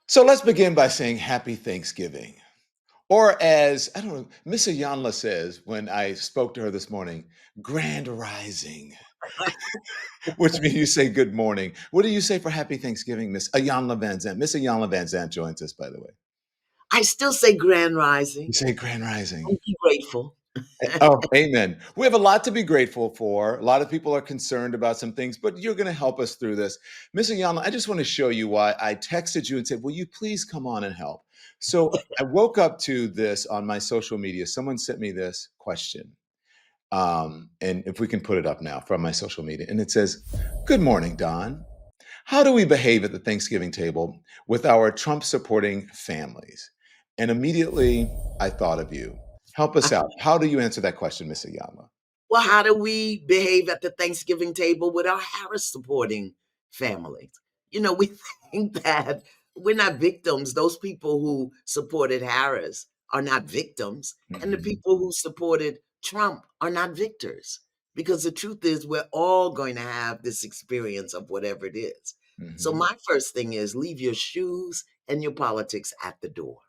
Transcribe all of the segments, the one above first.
So let's begin by saying happy Thanksgiving. Or as, I don't know, Miss Iyanla says when I spoke to her this morning, grand rising, which means you say good morning. What do you say for happy Thanksgiving, Miss Iyanla Vanzant? Miss Iyanla Vanzant joins us, by the way. I still say grand You rising say grand rising. and be grateful. Oh, amen. We have a lot to be grateful for. A lot of people are concerned about some things, but you're going to help us through this. Miss Iyanla, I just want to show you why I texted you and said, will you please come on and help? So I woke up to this on my social media. Someone sent me this question. And if we can put it up now from my social media, and it says, good morning, Don. How do we behave at the Thanksgiving table with our Trump supporting families? And immediately I thought of you. Help us out. How do you answer that question, Miss Ayala? Well, how do we behave at the Thanksgiving table with our Harris supporting families? We think that we're not victims. Those people who supported Harris are not victims, and the Mhm, people who supported Trump are not victors. Because the truth is, we're all going to have this experience of whatever it is. So, mhm. my first thing is leave your shoes and your politics at the door.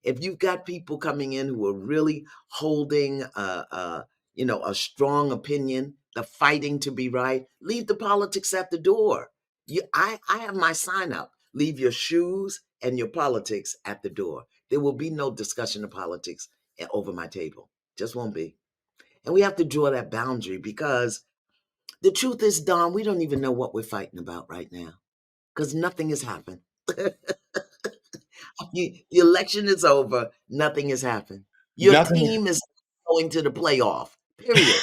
If you've got people coming in who are really holding a strong opinion, the fighting to be right, leave the politics at the door. I have my sign up. Leave your shoes and your politics at the door. There will be no discussion of politics over my table. Just won't be. And we have to draw that boundary because the truth is, Don, we don't even know what we're fighting about right now because nothing has happened. The election is over. Nothing has happened. Your Nothing. team is going to the playoff. Period.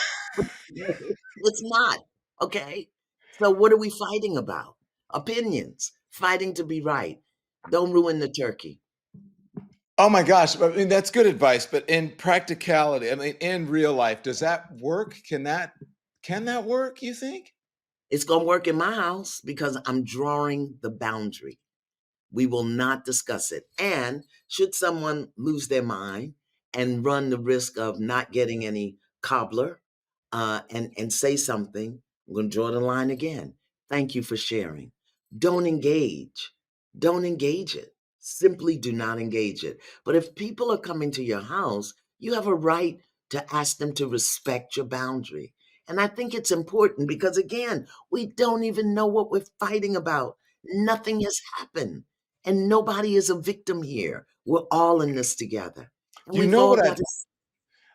It's not. Okay. So what are we fighting about? Opinions. Fighting to be right. Don't ruin the turkey. Oh my gosh. I mean, that's good advice, but in practicality, I mean, in real life, does that work? Can that work, you think? It's going to work in my house because I'm drawing the boundary. We will not discuss it. And should someone lose their mind and run the risk of not getting any cobbler and say something, I'm going to draw the line again. Thank you for sharing. Don't engage. Don't engage it. Simply do not engage it. But if people are coming to your house, you have a right to ask them to respect your boundary. And I think it's important because, again, we don't even know what we're fighting about. Nothing has happened. And nobody is a victim here. We're all in this together. And You we've know all what got to.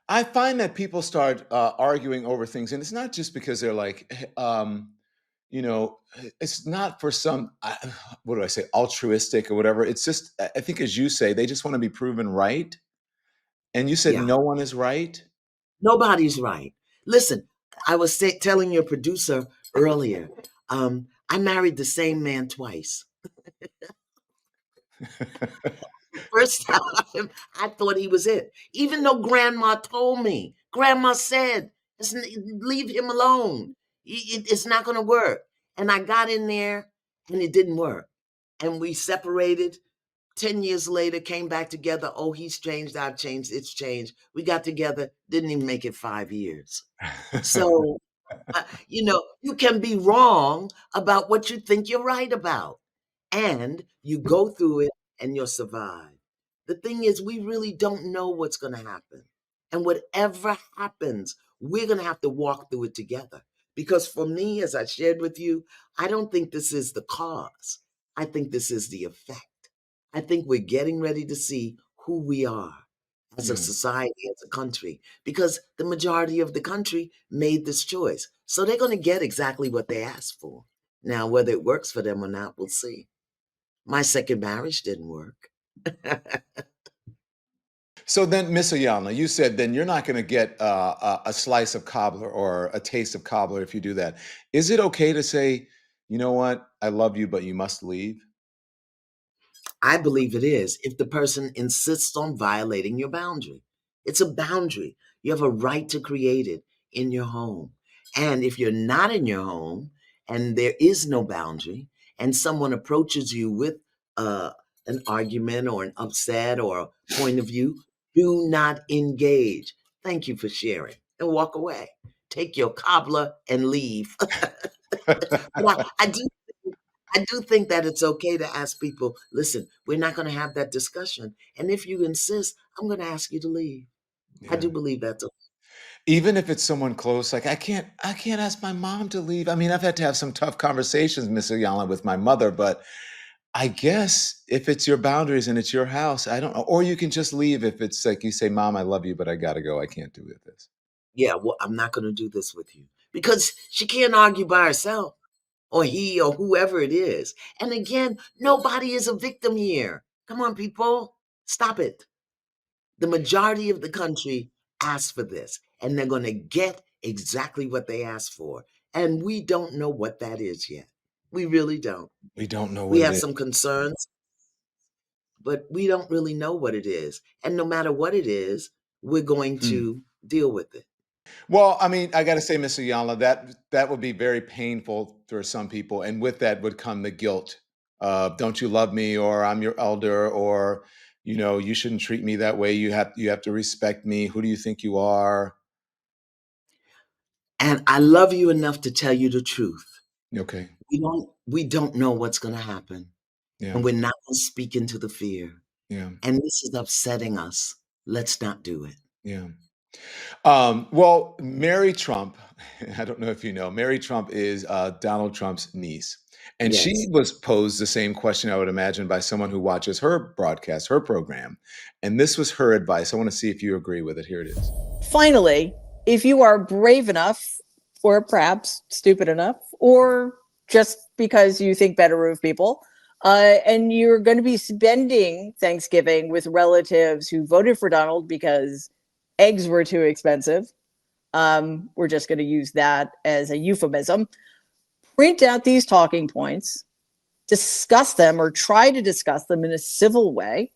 I find that people start arguing over things, and it's not just because they're like, it's not for some, what do I say, altruistic or whatever. It's just, I think, as you say, they just want to be proven right. And you said Yeah, no one is right. nobody's right. Listen, I was telling your producer earlier, I married the same man twice. First time, I thought he was it. Even though grandma told me, grandma said, leave him alone. It's not going to work. And I got in there and it didn't work. And we separated. 10 years later, came back together. Oh, he's changed. I've changed. It's changed. We got together. Didn't even make it 5 years. So, you can be wrong about what you think you're right about. And you go through it and you'll survive. The thing is, we really don't know what's going to happen. And whatever happens, we're going to have to walk through it together. Because for me, as I shared with you, I don't think this is the cause. I think this is the effect. I think we're getting ready to see who we are as a Mm. society, as a country, because the majority of the country made this choice. So they're going to get exactly what they asked for. Now, whether it works for them or not, we'll see. My second marriage didn't work. So then, Miss Ayala, you said then you're not going to get a slice of cobbler or a taste of cobbler if you do that. Is it okay to say, you know what, I love you, but you must leave? I believe it is if the person insists on violating your boundary. It's a boundary. You have a right to create it in your home. And if you're not in your home and there is no boundary, and someone approaches you with uh, an argument or an upset or a point of view, do not engage. Thank you for sharing and walk away. Take your cobbler and leave. But I do. I do think that it's okay to ask people, listen, we're not going to have that discussion. And if you insist, I'm going to ask you to leave. I Yeah. do believe that's okay. Even if it's someone close, like I can't ask my mom to leave. I mean, I've had to have some tough conversations, Miss Ayala, with my mother, but I guess if it's your boundaries and it's your house, I don't know. Or you can just leave if it's like you say, Mom, I love you, but I gotta go. I can't do with this. Yeah, well, I'm not going to do this with you because she can't argue by herself or he or whoever it is. And again, nobody is a victim here. Come on, people, stop it. The majority of the country asked for this, and they're going to get exactly what they asked for. And we don't know what that is yet. We really don't. We don't know We what it have is. some concerns, but we don't really know what it is. And no matter what it is, we're going Hmm. to deal with it. Well, I mean, I got to say, Miss Ayala, that would be very painful for some people, and with that would come the guilt of "Don't you love me?" or "I'm your elder," or "You shouldn't treat me that way. You have to respect me. Who do you think you are?" And I love you enough to tell you the truth. Okay, We don't know what's going to happen, yeah, and we're not going to speak into the fear. yeah, And this is upsetting us. Let's not do it. yeah. Well, Mary Trump, I don't know if you know, Mary Trump is Donald Trump's niece. And she Yes. was posed the same question, I would imagine, by someone who watches her broadcast, her program. And this was her advice. I want to see if you agree with it. Here it is. Finally, if you are brave enough, or perhaps stupid enough, or just because you think better of people, and you're going to be spending Thanksgiving with relatives who voted for Donald because eggs were too expensive, we're just going to use that as a euphemism. Print out these talking points, discuss them or try to discuss them in a civil way,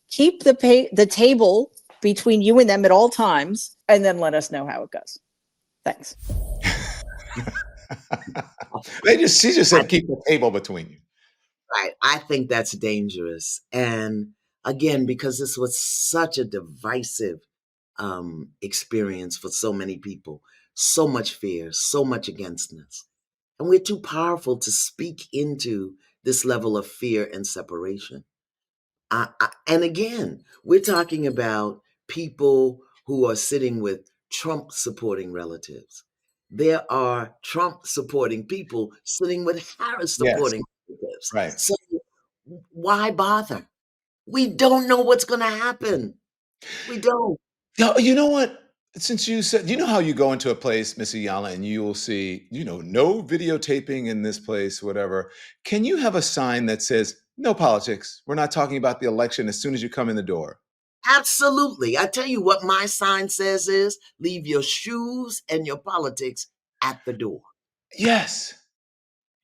keep the table between you and them at all times, and then let us know how it goes. Thanks. She just I said, keep the table between you. Right. I think that's dangerous. And again, because this was such a divisive experience for so many people, so much fear, so much againstness. And we're too powerful to speak into this level of fear and separation. And again, we're talking about people who are sitting with Trump supporting relatives. There are Trump supporting people sitting with Harris Yes, supporting relatives. right. So why bother? We don't know what's going to happen. We don't. No, you know what? Since you said, you know how you go into a place, Miss Ayala, and you will see, no videotaping in this place, whatever. Can you have a sign that says, no politics? We're not talking about the election as soon as you come in the door. Absolutely. I tell you what my sign says is leave your shoes and your politics at the door Yes.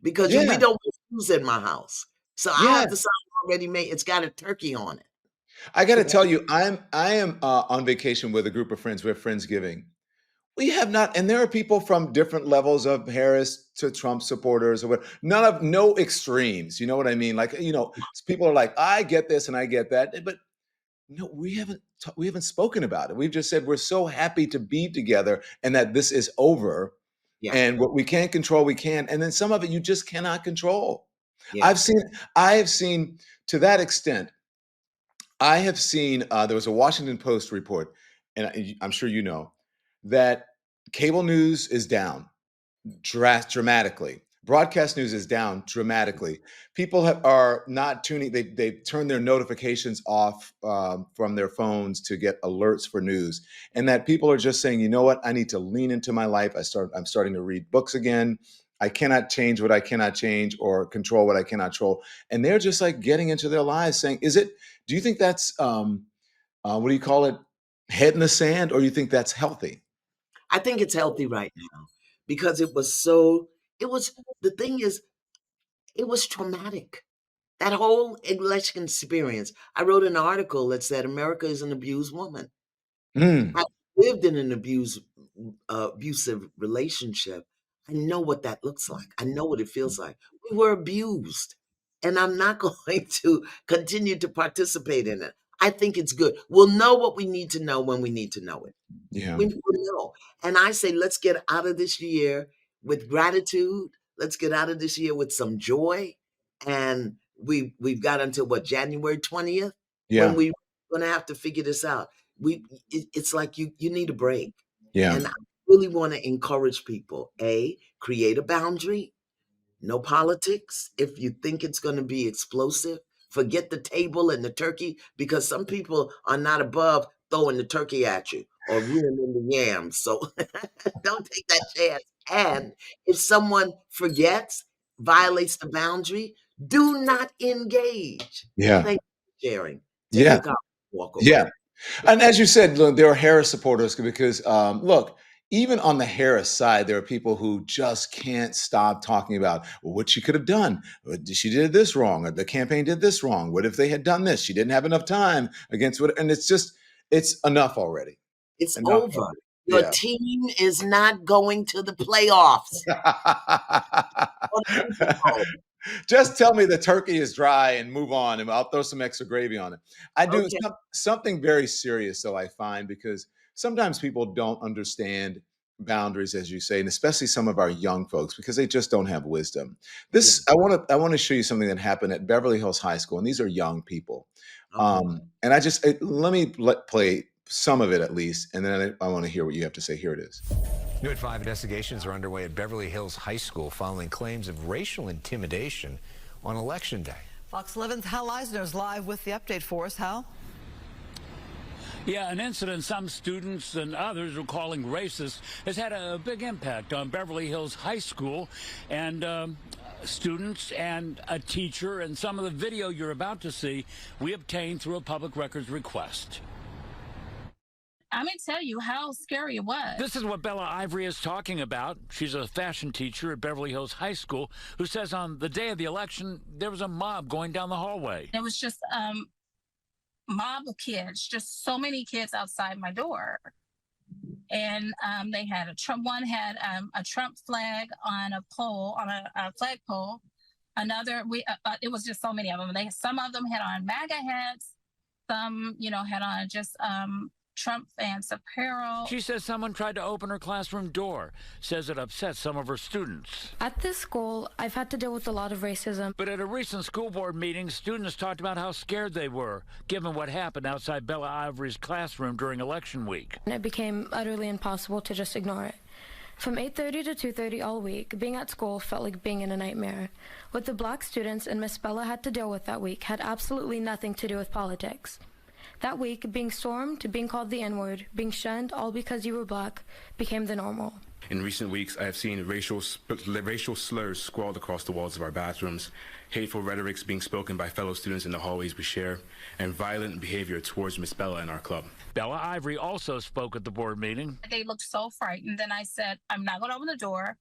because we Yeah. don't put shoes in my house. So I Yeah. have the sign already made. It's got a turkey on it. I got to tell you, I am on vacation with a group of friends. We're Friendsgiving. We have not, and there are people from different levels of Harris to Trump supporters or what. No extremes. You know what I mean? Like, people are like, I get this and I get that, but no, we haven't spoken about it. We've just said we're so happy to be together and that this is over. Yeah. And what we can't control, we can. And then some of it you just cannot control. Yeah. I've seen, I have seen to that extent. I have seen there was a Washington Post report, and I'm sure you know that cable news is down dramatically. Broadcast news is down dramatically. People are not tuning. They've turned their notifications off from their phones to get alerts for news, and that people are just saying, you know what, I need to lean into my life. I'm starting to read books again. I cannot change what I cannot change or control what I cannot control, and they're just like getting into their lives, saying, "Is it? Do you think that's what do you call it? Head in the sand, or you think that's healthy?" I think it's healthy right now because it was, the thing is, it was traumatic. That whole election experience. I wrote an article that said America is an abused woman. Mm, I lived in an abusive relationship. I know what that looks like. I know what it feels like. We were abused, and I'm not going to continue to participate in it. I think it's good. We'll know what we need to know when we need to know it. yeah. We will know. And I say, let's get out of this year with gratitude. Let's get out of this year with some joy. And we've got until what, January 20th, when Yeah. we're gonna have to figure this out. It's like you need a break. Yeah. And I really want to encourage people. Create a boundary. No politics. If you think it's going to be explosive, forget the table and the turkey, because some people are not above throwing the turkey at you or ruining the yams. So don't take that chance. And if someone forgets, violates the boundary, do not engage. Yeah. Thank you for sharing. Take Yeah. your car, walk away. Yeah. And as you said, look, there are Harris supporters because, look, even on the Harris side, there are people who just can't stop talking about what she could have done. She did this wrong, or the campaign did this wrong. What if they had done this? She didn't have enough time against what, and it's enough already. It's Enough over. already. Your Yeah. team is not going to the playoffs. On the Super Bowl. Just tell me the turkey is dry and move on, and I'll throw some extra gravy on it. I do Okay. something very serious, though, I find, because sometimes people don't understand boundaries, as you say, and especially some of our young folks, because they just don't have wisdom. Yeah. I want to show you something that happened at Beverly Hills High School, and these are young people. Okay. And let me play some of it at least, and then I want to hear what you have to say. Here it is. New at 5, investigations are underway at Beverly Hills High School following claims of racial intimidation on Election Day. Fox 11's Hal Eisner's live with the update for us. Hal? Yeah, an incident some students and others are calling racist has had a big impact on Beverly Hills High School, and students and a teacher, and some of the video you're about to see we obtained through a public records request. I'm going to tell you how scary it was. This is what Bella Ivory is talking about. She's a fashion teacher at Beverly Hills High School who says on the day of the election, there was a mob going down the hallway. It was just mob of kids, just so many kids outside my door. And they had one had a Trump flag on a pole, on a flagpole. Another, it was just so many of them. Some of them had on MAGA hats. Some, had on just Trump fans apparel. She says someone tried to open her classroom door, says it upset some of her students. At this school, I've had to deal with a lot of racism. But at a recent school board meeting, students talked about how scared they were, given what happened outside Bella Ivory's classroom during election week. And it became utterly impossible to just ignore it. From 8:30 to 2:30 all week, being at school felt like being in a nightmare. What the black students and Miss Bella had to deal with that week had absolutely nothing to do with politics. That week, being stormed, being called the N-word, being shunned, all because you were black, became the normal. In recent weeks, I have seen racial slurs scrawled across the walls of our bathrooms, hateful rhetorics being spoken by fellow students in the hallways we share, and violent behavior towards Miss Bella and our club. Bella Ivory also spoke at the board meeting. They looked so frightened. Then I said, I'm not going to open the door.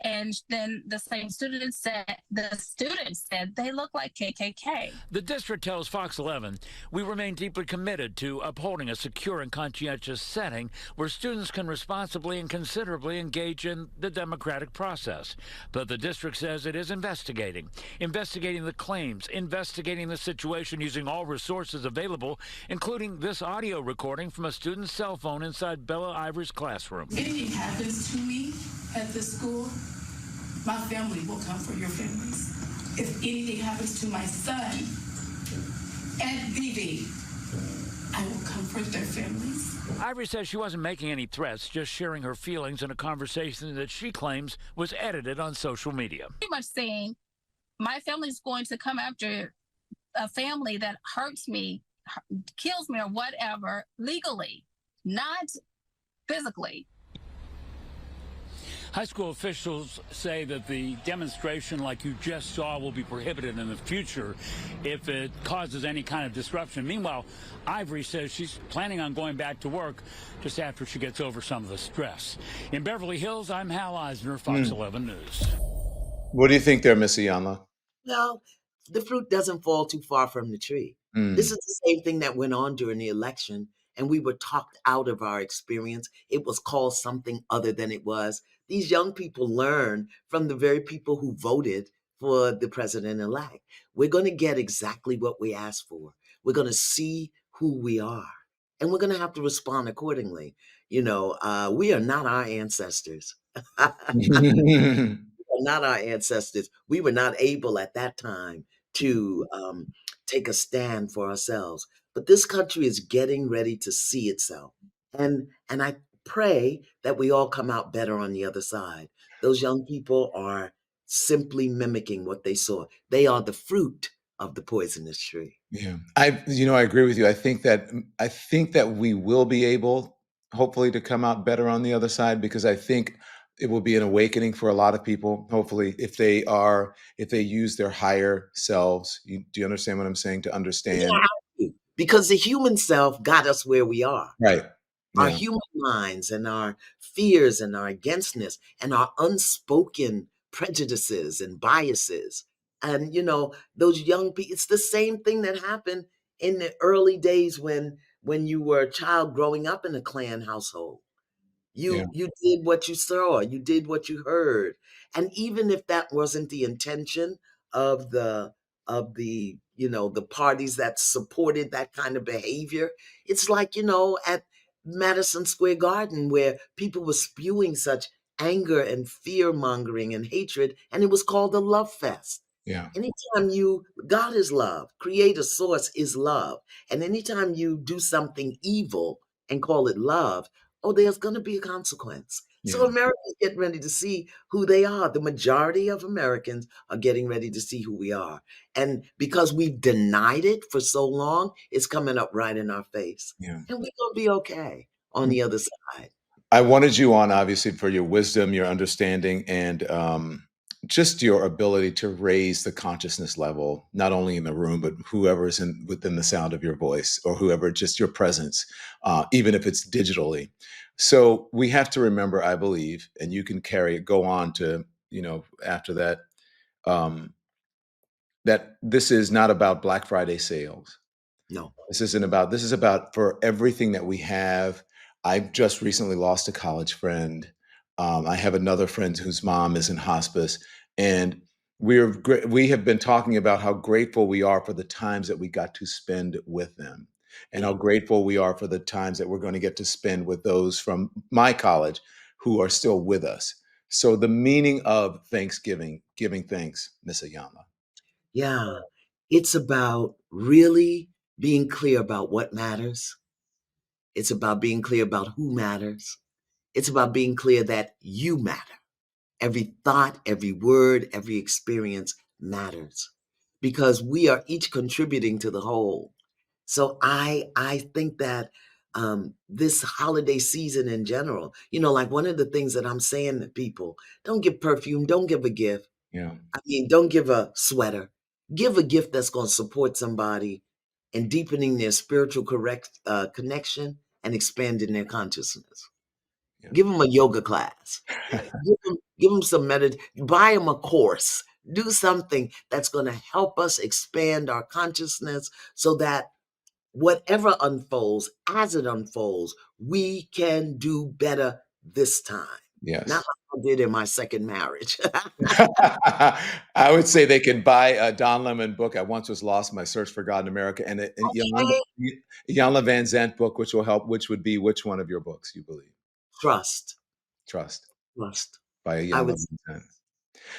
And then the student said they look like KKK. The district tells Fox 11, we remain deeply committed to upholding a secure and conscientious setting where students can responsibly and considerably engage in the democratic process. But the district says it is investigating the claims, investigating the situation using all resources available, including this audio recording from a student's cell phone inside Bella Ivory's classroom. If anything happens to me at this school, my family will come for your families. If anything happens to my son and Vivi, I will comfort their families. Ivory says she wasn't making any threats, just sharing her feelings in a conversation that she claims was edited on social media. Pretty much saying, my family's going to come after a family that hurts me, kills me, or whatever, legally, not physically. High school officials say that the demonstration like you just saw will be prohibited in the future if it causes any kind of disruption. Meanwhile, Ivory says she's planning on going back to work just after she gets over some of the stress. In Beverly Hills, I'm Hal Eisner, Fox 11 News. What do you think there, Miss Iyanla? Well, the fruit doesn't fall too far from the tree. This is the same thing that went on during the election, and we were talked out of our experience. It was called something other than it was. These young people learn from the very people who voted for the president-elect. We're going to get exactly what we asked for. We're going to see who we are, and we're going to have to respond accordingly. We are not our ancestors. We are not our ancestors. We were not able at that time to take a stand for ourselves. But this country is getting ready to see itself. And I pray that we all come out better on the other side. Those young people are simply mimicking what they saw. They are the fruit of the poisonous tree. Yeah. I agree with you. I think that we will be able, hopefully, to come out better on the other side, because I think it will be an awakening for a lot of people, hopefully, if they use their higher selves. Do you understand what I'm saying? To You understand. have to, because the human self got us where we are. Right. Our Yeah. human minds and our fears and our againstness and our unspoken prejudices and biases. And, those young people, it's the same thing that happened in the early days when you were a child growing up in a clan household. Yeah. You did what you saw, you did what you heard. And even if that wasn't the intention of the parties that supported that kind of behavior, it's like, at Madison Square Garden where people were spewing such anger and fear mongering and hatred, and it was called a love fest. Yeah. God is love, creator source is love. And anytime you do something evil and call it love, oh, there's going to be a consequence. So Yeah. Americans getting ready to see who they are. The majority of Americans are getting ready to see who we are. And because we've denied it for so long, it's coming up right in our face. Yeah. And we're going to be okay on the other side. I wanted you on, obviously, for your wisdom, your understanding, and just your ability to raise the consciousness level, not only in the room, but whoever's within the sound of your voice, or whoever, just your presence, even if it's digitally. So we have to remember, I believe, and you can go on to, after that, um, that this is not about Black Friday sales. No. This is about for everything that we have. I've just recently lost a college friend. I have another friend whose mom is in hospice, and we have been talking about how grateful we are for the times that we got to spend with them, and how Yeah. grateful we are for the times that we're going to get to spend with those from my college who are still with us. So the meaning of Thanksgiving, giving thanks, Miss Iyanla. Yeah. It's about really being clear about what matters. It's about being clear about who matters. It's about being clear that you matter. Every thought, every word, every experience matters because we are each contributing to the whole. So I think that this holiday season in general, like one of the things that I'm saying to people, don't give perfume, don't give a gift. Yeah. I mean, don't give a sweater. Give a gift that's going to support somebody in deepening their spiritual connection and expanding their consciousness. Yeah. Give them a yoga class. Give them some buy them a course. Do something that's going to help us expand our consciousness so that whatever unfolds, as it unfolds, we can do better this time. Not Yes. like I did in my second marriage. I would say they can buy a Don Lemon book. I once was lost. My search for God in America, and Okay. Iyanla Vanzant book, which will help. Which would be which one of your books you believe? Trust. Trust Trust. by I Iyanla would, Vanzant.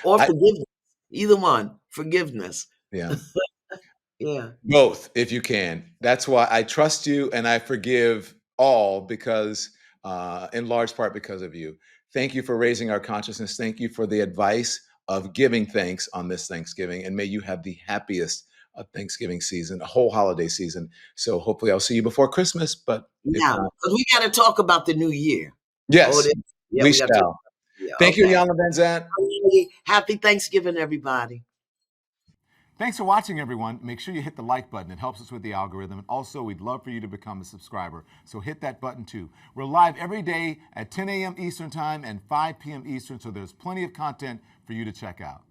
or I forgiveness. Either one. Forgiveness. Yeah, Yeah. both if you can. That's why I trust you and I forgive all because, in large part, because of you. Thank you for raising our consciousness. Thank you for the advice of giving thanks on this Thanksgiving, and may you have the happiest Thanksgiving season, a whole holiday season. So hopefully I'll see you before Christmas, but if Yeah. not, Because we got to talk about the new year. Oh, yes, yeah, we we got to talk shall. about the new year. Thank you, Okay. Iyanla Vanzant. Really happy Thanksgiving, everybody. Thanks for watching, everyone. Make sure you hit the like button. It helps us with the algorithm. And also, we'd love for you to become a subscriber. So hit that button, too. We're live every day at 10 a.m. Eastern Time and 5 p.m. Eastern, so there's plenty of content for you to check out.